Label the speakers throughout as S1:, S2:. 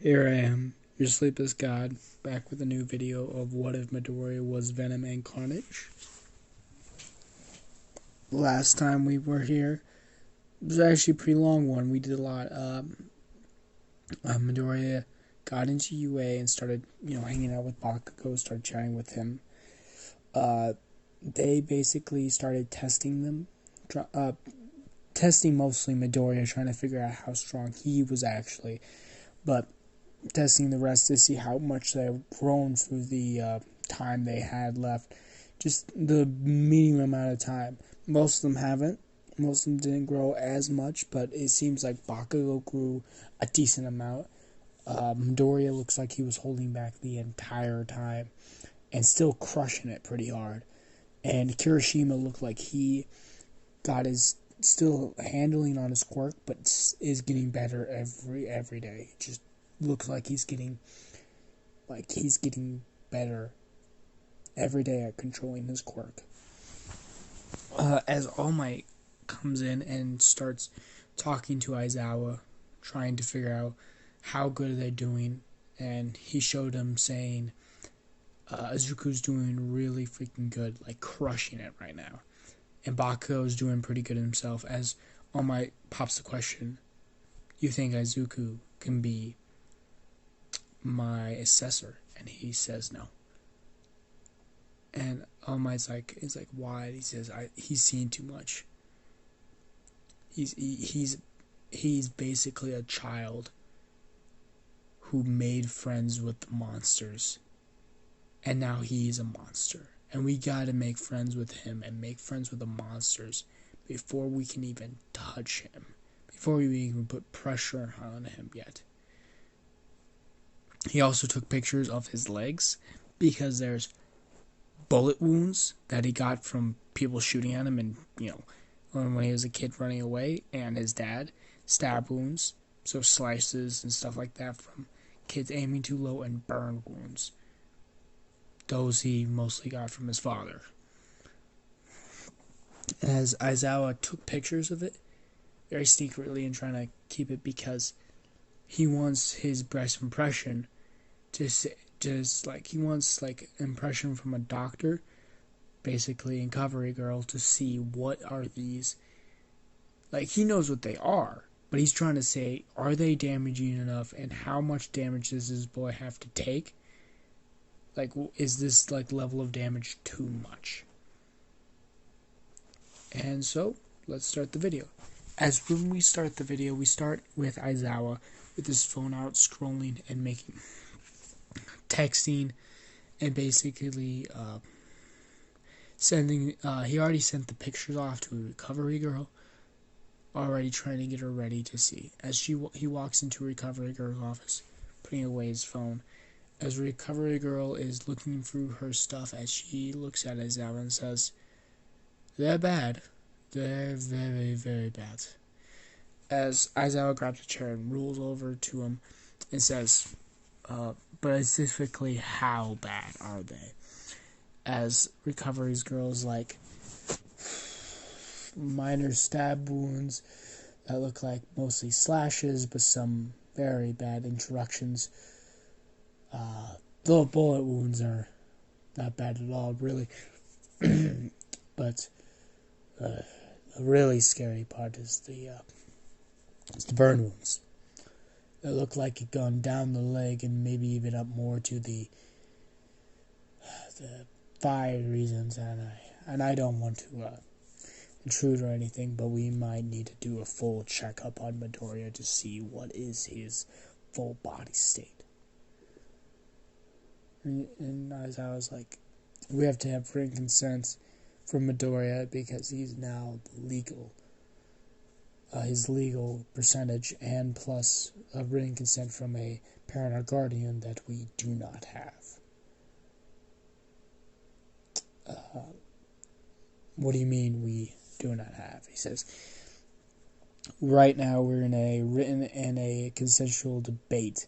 S1: Here I am, your sleepless god, back with a new video of what if Midoriya was Venom and Carnage. Last time we were here, it was actually a pretty long one. We did a lot. Midoriya got into UA and started, hanging out with Bakugo, started chatting with him. They basically started testing them, testing mostly Midoriya, trying to figure out how strong he was actually, but testing the rest to see how much they've grown through the time they had left. Just the medium amount of time. Most of them haven't. Most of them didn't grow as much, but it seems like Bakugo grew a decent amount. Midoriya looks like he was holding back the entire time and still crushing it pretty hard. And Kirishima looked like he got his still handling on his quirk, but is getting better every day. It just looks like he's getting better every day at controlling his quirk. As All Might comes in and starts talking to Aizawa, trying to figure out how good they're doing, and he showed him saying Izuku's doing really freaking good, like crushing it right now, and Bakugo's doing pretty good himself. As All Might pops the question, you think Izuku can be my assessor? And he says no. And All Might's like, why? He says, he's seen too much. He's basically a child who made friends with the monsters, and now he's a monster. And we gotta make friends with him and make friends with the monsters before we can even touch him, before we even put pressure on him yet. He also took pictures of his legs because there's bullet wounds that he got from people shooting at him, and when he was a kid running away, and his dad, stab wounds, so slices and stuff like that from kids aiming too low, and burn wounds. Those he mostly got from his father. As Aizawa took pictures of it very secretly and trying to keep it because he wants his best impression he wants impression from a doctor, basically, and Covery Girl, to see what are these. He knows what they are, but he's trying to say, are they damaging enough, and how much damage does this boy have to take? Is this level of damage too much? And so, let's start the video. As when we start the video, we start with Aizawa with his phone out, scrolling and texting, and basically sending. He already sent the pictures off to a Recovery Girl, already trying to get her ready to see. As he walks into Recovery Girl's office, putting away his phone. As Recovery Girl is looking through her stuff, as she looks at Aizawa and says, "They're bad. They're very, very bad." As Aizawa grabs a chair and rolls over to him and says, but specifically, how bad are they? As Recovery's Girl's minor stab wounds that look like mostly slashes, but some very bad interruptions. The bullet wounds are not bad at all, really. But the really scary part is the burn wounds. They look like it gone down the leg and maybe even up more to the thigh regions. And I don't want to intrude or anything, but we might need to do a full checkup on Midoriya to see what is his full body state. And as I was like, we have to have written consent from Midoriya because he's now his legal percentage, and plus a written consent from a parent or guardian that we do not have. What do you mean we do not have? He says, right now we're in a written and a consensual debate.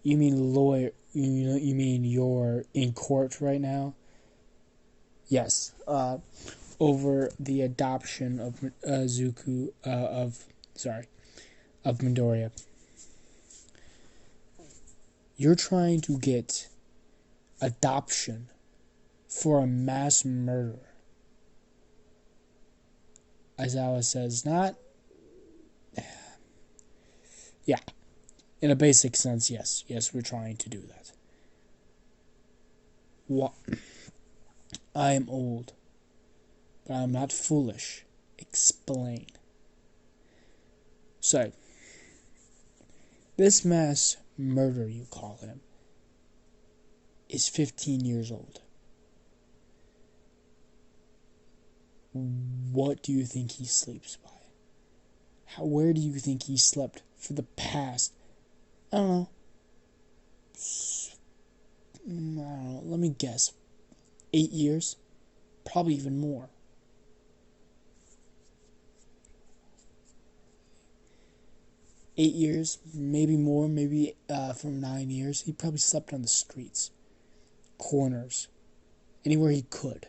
S1: You mean lawyer? You mean you're in court right now? Yes. Over the adoption of Midoriya. You're trying to get adoption for a mass murderer. Aizawa says, not... Yeah. In a basic sense, yes. Yes, we're trying to do that. What? I am old, but I am not foolish. Explain. So, this mass murderer, you call him, is 15 years old. What do you think he sleeps by? Where do you think he slept for the past, I don't know, let me guess, 8 years? Probably even more. 8 years, maybe more, maybe from 9 years. He probably slept on the streets, corners, anywhere he could.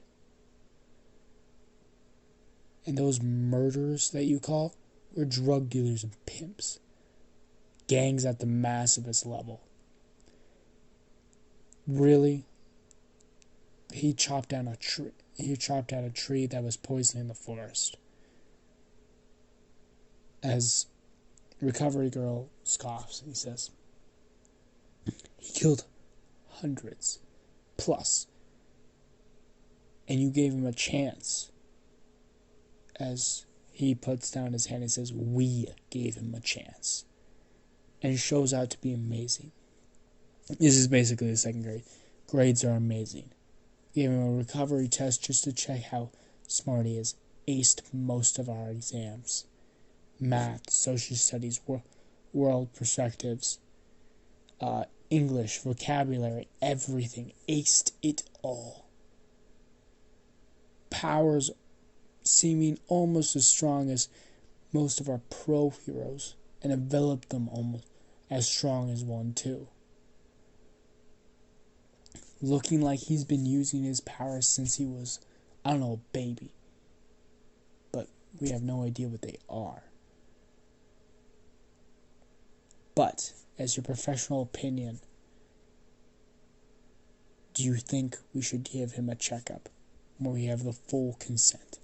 S1: And those murderers that you call were drug dealers and pimps. Gangs at the massivest level. Really? He chopped down a tree. He chopped down a tree that was poisoning the forest. As Recovery Girl scoffs, he says, he killed hundreds plus, and you gave him a chance. As he puts down his hand and says, we gave him a chance. And it shows out to be amazing. This is basically the second grade. Grades are amazing. Gave him a recovery test just to check how smart he is. Aced most of our exams. Math, social studies, world perspectives, English, vocabulary, everything. Aced it all. Powers seeming almost as strong as most of our pro heroes, and enveloped them almost as strong as one too. Looking like he's been using his powers since he was, I don't know, a baby. But we have no idea what they are. But, as your professional opinion, do you think we should give him a checkup where we have the full consent?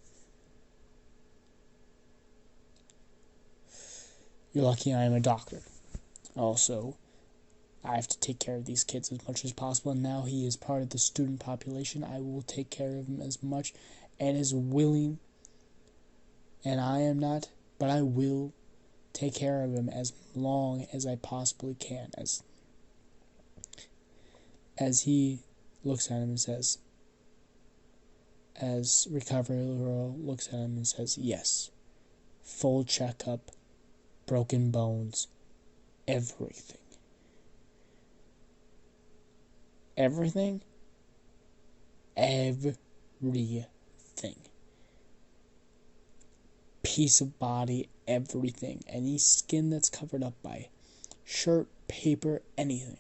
S1: You're lucky I am a doctor. Also, I have to take care of these kids as much as possible, and now he is part of the student population. I will take care of him as much and as willing, and I am not, but I will take care of him as long as I possibly can. As he looks at him and says, as Recovery Girl looks at him and says, yes, full checkup, broken bones, everything. Everything? Everything. Piece of body, everything. Any skin that's covered up by shirt, paper, anything.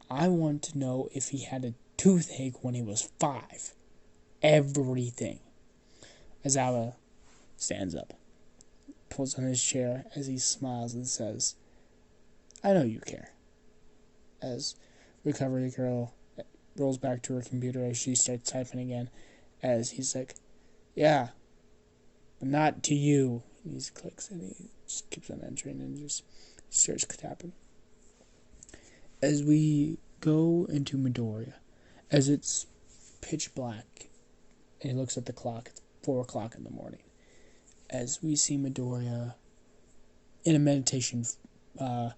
S1: I want to know if he had a toothache when he was 5. Everything. Aizawa stands up, pulls on his chair as he smiles and says, I know you care. As Recovery Girl rolls back to her computer as she starts typing again, as he's like, yeah, but not to you. And he clicks and he just keeps on entering and just starts tapping. As we go into Midoriya, as it's pitch black, and he looks at the clock, it's 4 o'clock in the morning. As we see Midoriya in a meditation, what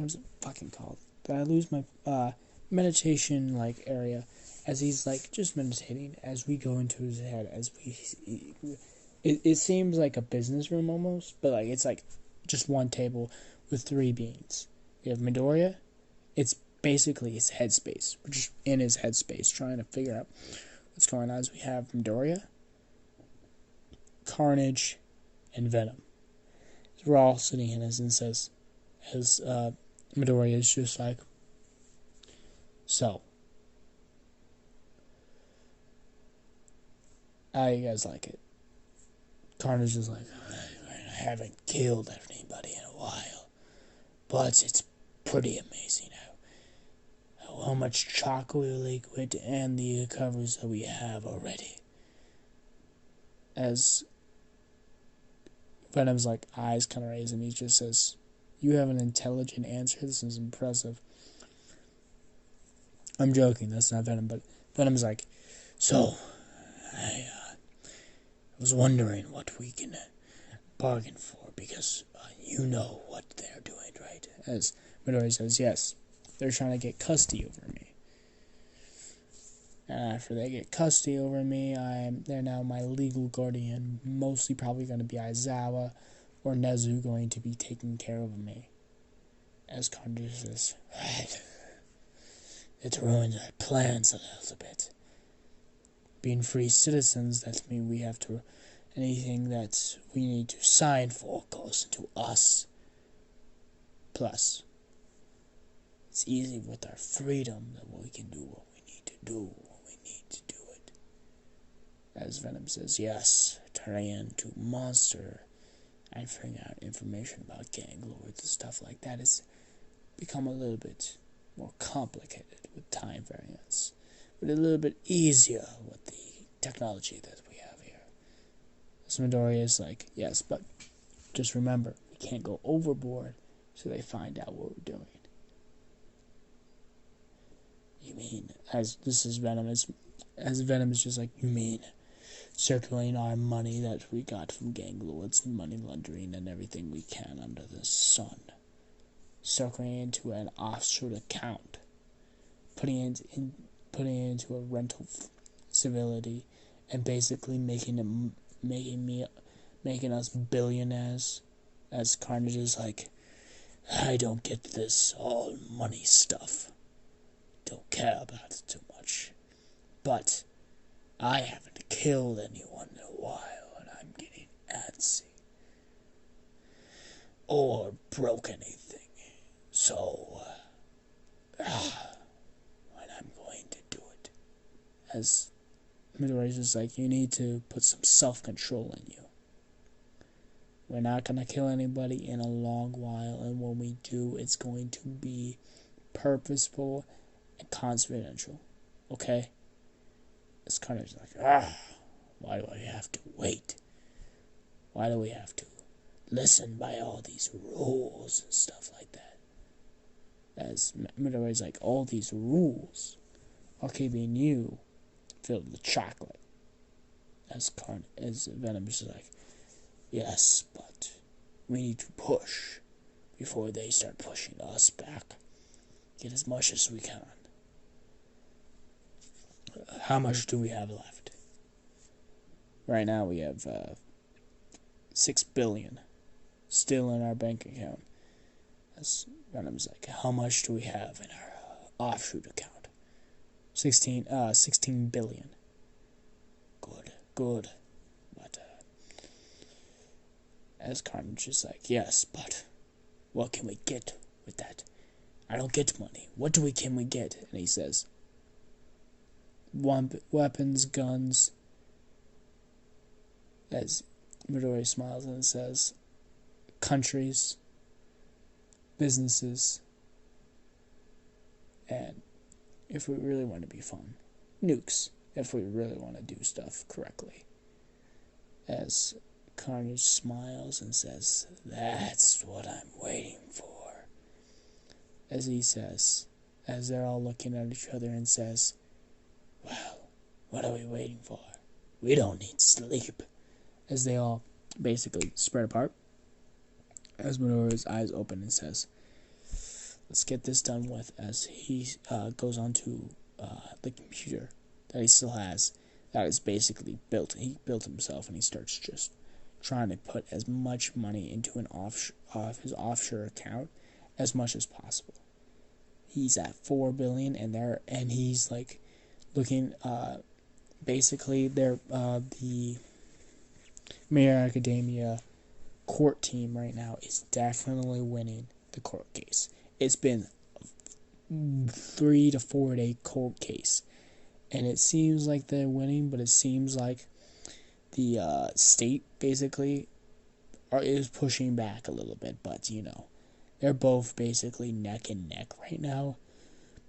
S1: is it fucking called? Did I lose my meditation area? As he's just meditating, as we go into his head, it seems like a business room almost, but it's just one table with 3 beings. We have Midoriya. It's basically his headspace. We're just in his headspace trying to figure out what's going on. As we have Midoriya, Carnage, and Venom. So we're all sitting in as Midoriya is just like, so, how you guys like it? Carnage is like, I haven't killed anybody in a while. but it's pretty amazing how much chocolate liquid and the covers that we have already. As Venom's like eyes kind of raise, and he just says, "You have an intelligent answer. This is impressive." I'm joking. That's not Venom, but Venom's like, "So, I was wondering what we can bargain for, because you know what they're doing, right?" As Midoriya says, "Yes, they're trying to get custody over me. And after they get custody over me, they're now my legal guardian. Mostly probably going to be Aizawa or Nezu going to be taking care of me." As Carnage says, "Right. It ruins our plans a little bit. Being free citizens, that means we have to, anything that we need to sign for goes into us. Plus, it's easy with our freedom that we can do what we need to do when we need to do it." As Venom says, "Yes, turning into monster and figuring out information about gang lords and stuff like that has become a little bit more complicated with time variance, but a little bit easier with the technology that we have here." So Midoriya is like, "Yes, but just remember, we can't go overboard so they find out what we're doing." "You mean," as this is Venom, as Venom is just like, "You mean circulating our money that we got from gang lords, money laundering and everything we can under the sun, circling into an offshore account, putting it into a rental civility, and basically making us billionaires?" As Carnage is like, "I don't get this all money stuff. Don't care about it too much. But I haven't killed anyone in a while, and I'm getting antsy. Or broke anything. So, and I'm going to do it." As Midoriya's just like, "You need to put some self-control in you. We're not going to kill anybody in a long while, and when we do, it's going to be purposeful and confidential. Okay?" As Carnage is like, why do I have to wait? Why do we have to listen by all these rules and stuff like that?" As Midoriya's like, "All these rules are keeping you filled with chocolate." As Venom is like, "Yes, but we need to push before they start pushing us back. Get as much as we can. How much do we have left?" Right now we have 6 billion still in our bank account. As Venom's like, "How much do we have in our offshoot account?" 16 billion. Good. But as Carnage is like, "Yes, but what can we get with that? I don't get money. What can we get?" And he says, "Weapons, guns." As Midoriya smiles and says, "Countries, businesses, and if we really want to be fun, nukes, if we really want to do stuff correctly." As Carnage smiles and says, "That's what I'm waiting for." As he says, as they're all looking at each other, and says, "Well, what are we waiting for? We don't need sleep." As they all basically spread apart, as Midoriya's eyes open and says, "Let's get this done with," as he goes onto the computer that he still has, that is basically built. He built himself, and he starts just trying to put as much money into his offshore account as much as possible. He's at 4 billion, and he's like looking. Basically, they're the My Hero Academia court team right now is definitely winning the court case. It's been a 3 to 4 day court case, and it seems like they're winning, but it seems like the state basically is pushing back a little bit. But They're both basically neck and neck right now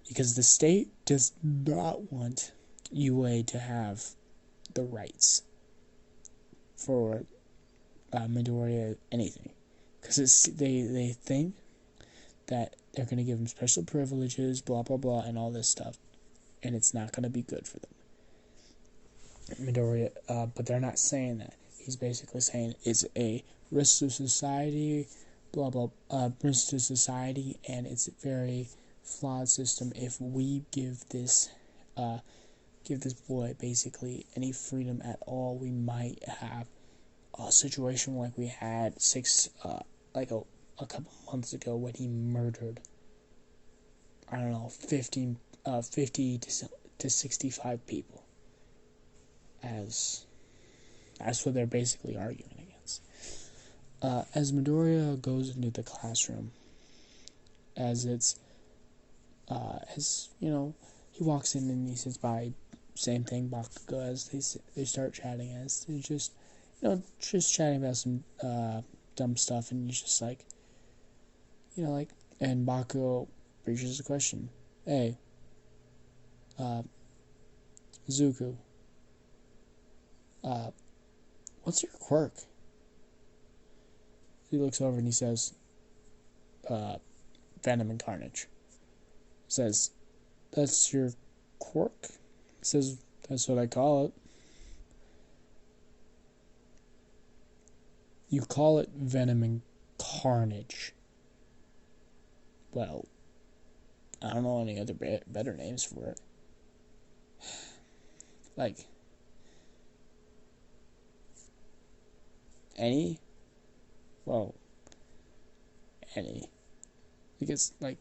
S1: because the state does not want UA to have the rights for midoriya anything, because they think that they're going to give them special privileges, blah blah blah, and all this stuff, and it's not going to be good for them. Midoriya, but they're not saying that. He's basically saying it's a risk to society, blah blah, risk to society, and it's a very flawed system. If we give this boy basically any freedom at all, we might have a situation like we had a couple months ago when he murdered, I don't know, 50 to 65 people. As that's what they're basically arguing against. As Midoriya goes into the classroom, as he walks in and he sits by, same thing, Bakugo, as they start chatting, as they just chatting about some dumb stuff, and he's just like, and Bakugo reaches the question, hey, Zuko, what's your quirk? He looks over and he says, Venom and Carnage. He says, that's your quirk? He says, that's what I call it. You call it Venom and Carnage. Well, I don't know any other better names for it. Like, any? Well, any. Because, like,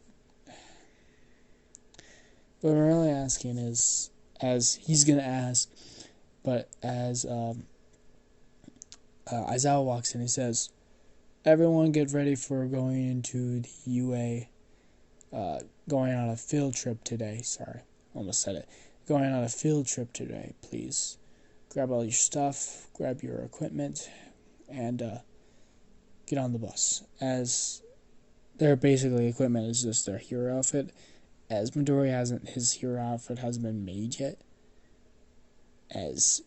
S1: what I'm really asking is, as he's gonna ask, but as Aizawa walks in, he says, everyone get ready for going into the UA, going on a field trip today. Sorry, almost said it. Going on a field trip today, please. Grab all your stuff, grab your equipment, and get on the bus. As their basically equipment is just their hero outfit, as Midoriya his hero outfit hasn't been made yet, as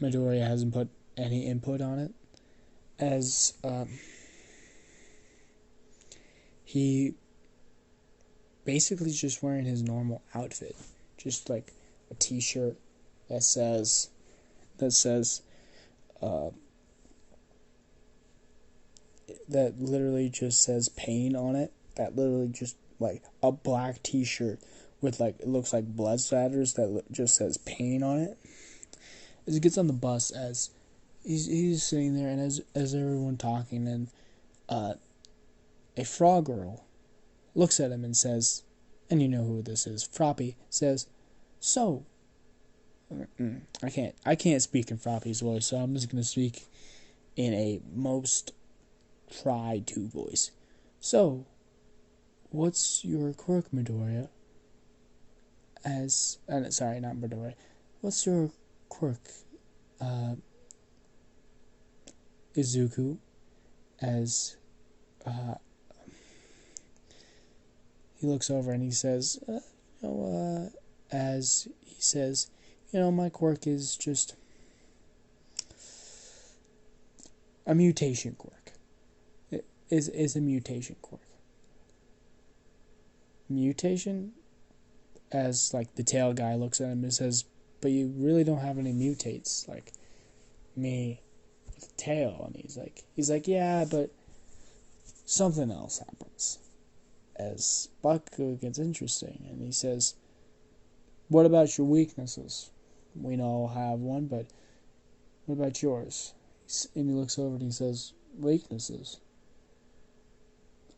S1: Midoriya hasn't put any input on it, as he basically is just wearing his normal outfit, just like a t-shirt that says that literally just says pain on it, that literally just like a black t-shirt with like, it looks like blood splatters that just says pain on it. As he gets on the bus, as he's sitting there, and as everyone talking, and a frog girl looks at him and says, and you know who this is, Froppy says, so, I can't speak in Froppy's voice, so I'm just going to speak in a most tried to voice. So, what's your quirk, Midoriya? Sorry, not Midoriya. What's your quirk, Izuku? As he looks over and he says, as he says, my quirk is just a mutation quirk. It is a mutation quirk. Mutation? As, like, the tail guy looks at him and says, but you really don't have any mutates, like me with a tail. And he's like, yeah, but something else happens. As Bakugo gets interesting, and he says, what about your weaknesses? We all have one, but what about yours? And he looks over and he says, weaknesses?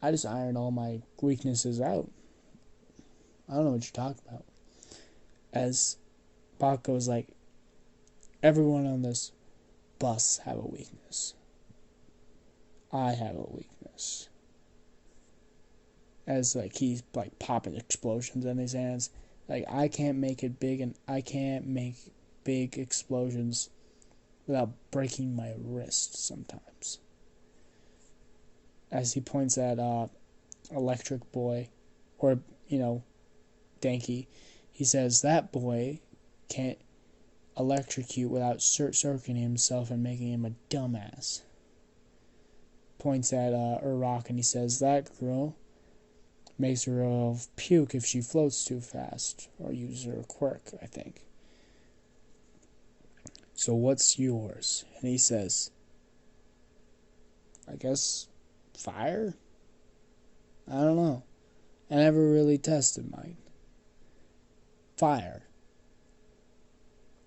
S1: I just ironed all my weaknesses out. I don't know what you're talking about. As Bakugo's like, everyone on this bus have a weakness. I have a weakness. As like he's like popping explosions in his hands. Like, I can't make it big, and I can't make big explosions without breaking my wrist sometimes. As he points at electric boy, or, Danky. He says that boy can't electrocute without circuiting himself and making him a dumbass. Points at Urok and he says that girl makes her puke if she floats too fast, or uses her quirk, I think. So what's yours? And he says, I guess fire? I don't know. I never really tested mine. Fire.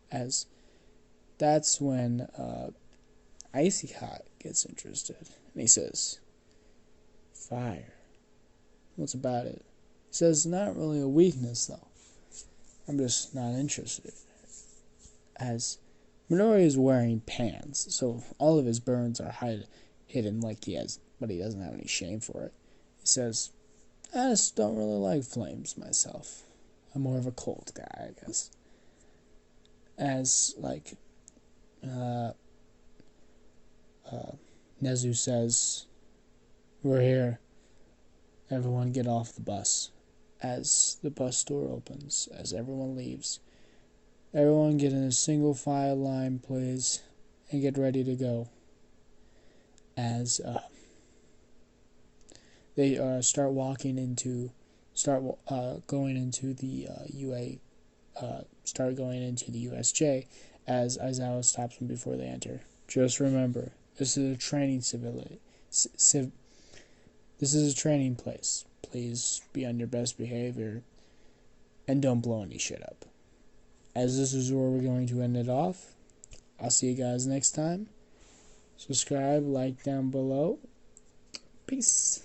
S1: As that's when Icy Hot gets interested. And he says, fire. What's about it? He says, not really a weakness, though. I'm just not interested. As midoriya is wearing pants, so all of his burns are hidden like he has, but he doesn't have any shame for it. He says, I just don't really like flames myself. I'm more of a cold guy, I guess. As, Nezu says, we're here. Everyone get off the bus. As the bus door opens, as everyone leaves, everyone get in a single file line, please, and get ready to go. As they start going into the USJ, as Aizawa stops them before they enter. Just remember, this is a training this is a training place. Please be on your best behavior and don't blow any shit up. As this is where we're going to end it off. I'll see you guys next time. Subscribe, like down below. Peace.